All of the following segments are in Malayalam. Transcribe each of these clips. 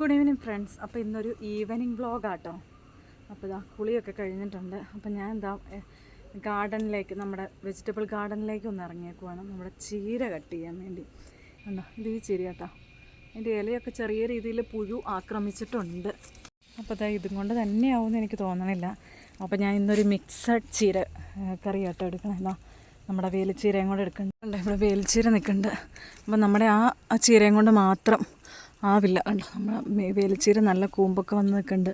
Good evening friends. അപ്പോൾ ഇന്നൊരു ഈവനിങ് വ്ളോഗാട്ടോ. അപ്പോൾ ഇതാ കുളിയൊക്കെ കഴിഞ്ഞിട്ടുണ്ട്. അപ്പോൾ ഞാൻ എന്താ ഗാർഡനിലേക്ക്, നമ്മുടെ വെജിറ്റബിൾ ഗാർഡനിലേക്ക് ഒന്ന് ഇറങ്ങിയേക്കുവാണ് നമ്മുടെ ചീര കട്ട് ചെയ്യാൻ വേണ്ടി. കണ്ടോ, ഇത് ഈ ചീര കേട്ടോ. അതിൻ്റെ ഇലയൊക്കെ ചെറിയ രീതിയിൽ പുഴു ആക്രമിച്ചിട്ടുണ്ട്. അപ്പോൾ ഇതാ ഇതും കൊണ്ട് തന്നെയാവുമെന്ന് എനിക്ക് തോന്നണില്ല. അപ്പോൾ ഞാൻ ഇന്നൊരു മിക്സഡ് ചീര കറി കേട്ടോ എടുക്കണം. എന്നാ നമ്മുടെ വേലിച്ചീരയും കൂടെ എടുക്കുന്നുണ്ട്. ഇവിടെ വേലിച്ചീര നിൽക്കുന്നുണ്ട്. അപ്പോൾ നമ്മുടെ ആ ചീരയും കൊണ്ട് മാത്രം ആവില്ല. കണ്ടോ, നമ്മുടെ വേലിച്ചീര നല്ല കൂമ്പൊക്കെ വന്ന് നിൽക്കുന്നുണ്ട്.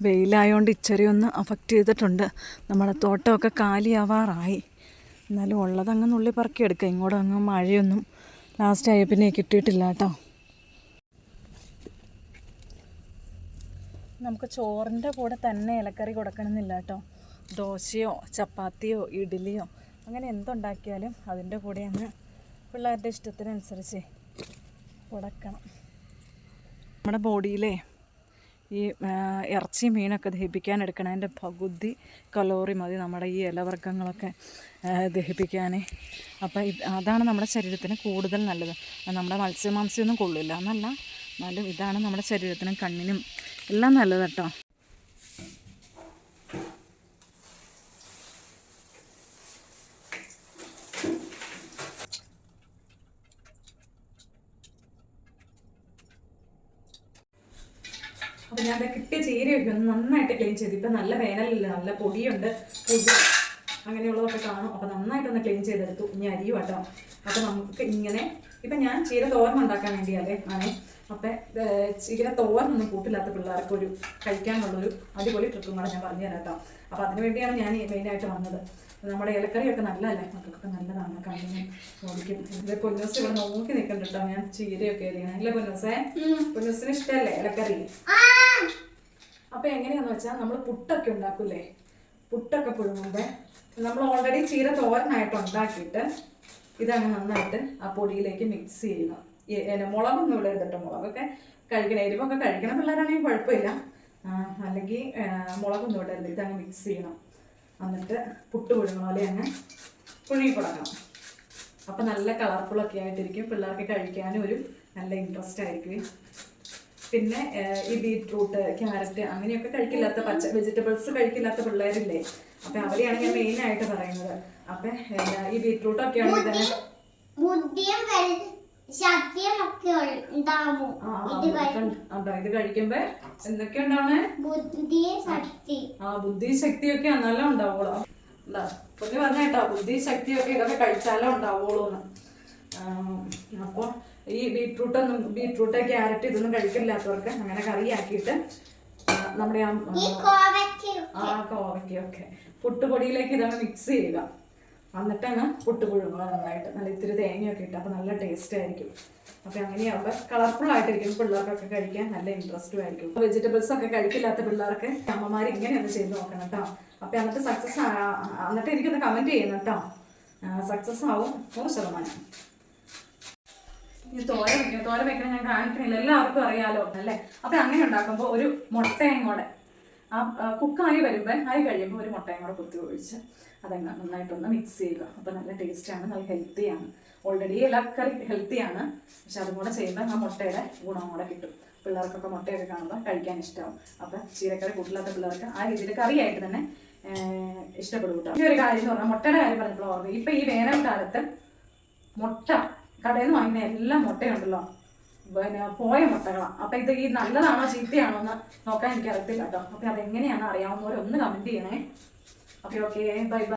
വെയിലായതുകൊണ്ട് ഇച്ചിരി ഒന്ന് അഫക്റ്റ് ചെയ്തിട്ടുണ്ട്. നമ്മുടെ തോട്ടമൊക്കെ കാലിയാവാറായി. എന്നാലും ഉള്ളതങ്ങ് നുള്ളി പറക്കി എടുക്കുക. ഇങ്ങോട്ട് അങ്ങ് മഴയൊന്നും ലാസ്റ്റ് ആയ പിന്നെ കിട്ടിയിട്ടില്ല കേട്ടോ. നമുക്ക് ചോറിൻ്റെ കൂടെ തന്നെ ഇലക്കറി കൊടുക്കണമെന്നില്ല കേട്ടോ. ദോശയോ ചപ്പാത്തിയോ ഇഡ്ഡലിയോ അങ്ങനെ എന്തുണ്ടാക്കിയാലും അതിൻ്റെ കൂടെ അങ്ങ് പിള്ളേരുടെ ഇഷ്ടത്തിനനുസരിച്ച് കൊടുക്കണം. നമ്മുടെ ബോഡിയിലെ ഈ ഇറച്ചി മീനൊക്കെ ദഹിപ്പിക്കാൻ എടുക്കണതിൻ്റെ പകുതി കലോറി മതി നമ്മുടെ ഈ ഇലവർഗ്ഗങ്ങളൊക്കെ ദഹിപ്പിക്കാൻ. അപ്പോൾ അതാണ് നമ്മുടെ ശരീരത്തിന് കൂടുതൽ നല്ലത്. നമ്മുടെ മത്സ്യമാംസ്യമൊന്നും കൊള്ളില്ല എന്നല്ല, എന്നാലും ഇതാണ് നമ്മുടെ ശരീരത്തിനും കണ്ണിനും എല്ലാം നല്ലത് കേട്ടോ. അപ്പോൾ ഞാൻ കിട്ടിയ ചീരയൊക്കെ ഒന്ന് നന്നായിട്ട് ക്ലീൻ ചെയ്തു. ഇപ്പം നല്ല വേനലില്ല, നല്ല പൊടിയുണ്ട്, പൊടി അങ്ങനെയുള്ളതൊക്കെ കാണും. അപ്പോൾ നന്നായിട്ടൊന്ന് ക്ലീൻ ചെയ്തെടുത്തു. ഇനി അരിയും കേട്ടോ. അപ്പോൾ നമുക്ക് ഇങ്ങനെ ഇപ്പം ഞാൻ ചീര തോരൻ ഉണ്ടാക്കാൻ വേണ്ടിയല്ലേ ആണേ. അപ്പം ചീര തോരനൊന്നും കൂട്ടില്ലാത്ത പിള്ളേർക്ക് ഒരു കഴിക്കാനുള്ളൊരു അടിപൊളി ട്രിപ്പും കൂടെ ഞാൻ പറഞ്ഞു തരാം കേട്ടോ. അപ്പോൾ അതിന് വേണ്ടിയാണ് ഞാൻ മെയിനായിട്ട് വന്നത്. നമ്മുടെ ഇലക്കറിയൊക്കെ നല്ലതല്ലേ, മക്കൾക്കൊക്കെ നല്ലതാണ്, കണ്ണിന് ഓടിക്കും. ഇത് പൊന്നൂസ് ഇവിടെ നോക്കി നിൽക്കുന്നുണ്ട് കേട്ടോ. ഞാൻ ചീരയൊക്കെ എറിയണം അല്ലേ പൊന്നൂസേ? പൊന്നൂസിന് ഇഷ്ടമല്ലേ ഇലക്കറി? അപ്പം എങ്ങനെയാന്ന് വെച്ചാൽ നമ്മൾ പുട്ടൊക്കെ ഉണ്ടാക്കൂലേ, പുട്ടൊക്കെ പുഴുങ്ങുമ്പോൾ നമ്മൾ ഓൾറെഡി ചീര തോരനായിട്ട് ഉണ്ടാക്കിയിട്ട് ഇതങ്ങ് നന്നായിട്ട് ആ പൊടിയിലേക്ക് മിക്സ് ചെയ്യണം. മുളകൊന്നും ഇടരുത് കേട്ടോ. മുളകൊക്കെ കഴിക്കണം, എരിവൊക്കെ കഴിക്കണ പിള്ളേരാണെങ്കിൽ കുഴപ്പമില്ല, അല്ലെങ്കിൽ മുളകൊന്നും ഇടരുത്. ഇതങ്ങ് മിക്സ് ചെയ്യണം. എന്നിട്ട് പുട്ട് പുഴുങ്ങണ പോലെ അങ്ങ് പുഴുങ്ങി കൊടുക്കണം. അപ്പം നല്ല കളർഫുള്ളൊക്കെ ആയിട്ടിരിക്കും. പിള്ളേർക്ക് കഴിക്കാനും ഒരു നല്ല ഇൻട്രസ്റ്റ് ആയിരിക്കും. പിന്നെ ഈ ബീറ്റ്റൂട്ട്, ക്യാരറ്റ് അങ്ങനെയൊക്കെ കഴിക്കില്ലാത്ത വെജിറ്റബിൾസ് കഴിക്കില്ലാത്ത പിള്ളേരില്ലേ, അപ്പം അവരെയാണ് ഞാൻ മെയിനായിട്ട് പറയുന്നത്. അപ്പം ഈ ബീറ്റ്റൂട്ടൊക്കെ ആണെങ്കിൽ തന്നെ ഇത് കഴിക്കുമ്പോ എന്തൊക്കെ ഉണ്ടാവണേ? ബുദ്ധി ശക്തിയൊക്കെ എന്നാലും ഉണ്ടാവുള്ളൂ. പൊന്നു പറഞ്ഞ കേട്ടോ, ബുദ്ധി ശക്തിയൊക്കെ ഇതൊക്കെ കഴിച്ചാലേ ഉണ്ടാവുള്ളൂന്ന്. അപ്പോൾ ഈ ബീറ്റ്റൂട്ട് ക്യാരറ്റ് ഇതൊന്നും കഴിക്കില്ലാത്തവർക്ക് അങ്ങനെ കറിയാക്കിയിട്ട് നമ്മുടെ ആ കോവയ്ക്കൊക്കെ പുട്ടുപൊടിയിലേക്ക് ഇതാണ് മിക്സ് ചെയ്യുക. എന്നിട്ടങ്ങ് പുട്ട് പുഴുങ്ങുക നന്നായിട്ട്, നല്ല ഇത്തിരി തേങ്ങയൊക്കെ ഇട്ട്. അപ്പോൾ നല്ല ടേസ്റ്റ് ആയിരിക്കും. അപ്പോൾ അങ്ങനെയാകുമ്പോൾ കളർഫുൾ ആയിട്ടിരിക്കും. പിള്ളേർക്കൊക്കെ കഴിക്കാൻ നല്ല ഇൻട്രസ്റ്റും ആയിരിക്കും. വെജിറ്റബിൾസ് ഒക്കെ കഴിക്കില്ലാത്ത പിള്ളേർക്ക് അമ്മമാർ ഇങ്ങനെയൊന്ന് ചെയ്ത് നോക്കണം കേട്ടോ. അപ്പോൾ എന്നിട്ട് സക്സസ് എന്നിട്ട് എനിക്കൊന്ന് കമൻറ്റ് ചെയ്യണം കേട്ടോ. സക്സസ് ആവും 100%. ഈ തോരൻ വെക്കണം ഞാൻ കാണിക്കണില്ല, എല്ലാവർക്കും അറിയാലോ അല്ലേ. അപ്പം അങ്ങനെ ഉണ്ടാക്കുമ്പോൾ ഒരു മുട്ടയും കൂടെ കുക്കായി വരുമ്പോൾ ആയി കഴിയുമ്പോൾ ഒരു മുട്ടയും കൂടെ കുത്തി ഒഴിച്ച് അതങ്ങ് നന്നായിട്ടൊന്ന് മിക്സ് ചെയ്യുക. അപ്പോൾ നല്ല ടേസ്റ്റാണ്, നല്ല ഹെൽത്തിയാണ്. ഓൾറെഡി ഇലക്കറി ഹെൽത്തിയാണ്, പക്ഷെ അതും കൂടെ ചെയ്യുമ്പോൾ ആ മുട്ടയുടെ ഗുണം കൂടെ കിട്ടും. പിള്ളേർക്കൊക്കെ മുട്ടയൊക്കെ കാണുമ്പോൾ കഴിക്കാൻ ഇഷ്ടമാവും. അപ്പം ചീരക്കറി കൂട്ടില്ലാത്ത പിള്ളേർക്ക് ആ രീതിയിൽ കറിയായിട്ട് തന്നെ ഇഷ്ടപ്പെടും കേട്ടോ. ഈ ഒരു കാര്യം എന്ന് പറഞ്ഞാൽ മുട്ടയുടെ കാര്യം പറഞ്ഞപ്പോൾ ഓർമ്മ, ഇപ്പം ഈ വേനൽക്കാലത്ത് മുട്ട കടയിൽ നിന്ന് വാങ്ങിക്കുന്ന എല്ലാ മുട്ടയുണ്ടല്ലോ, പിന്നെ പോയ മുട്ടകളാണ്. അപ്പം ഇത് ഈ നല്ലതാണോ ചീത്തയാണോ എന്ന് നോക്കാൻ എനിക്ക് അറിയത്തില്ല കേട്ടോ. അപ്പം അതെങ്ങനെയാണെന്ന് അറിയാവുന്നവരൊന്ന് കമൻറ്റ് ചെയ്യണേ. അപ്പോൾ ഓക്കെ, ബൈ ബൈ.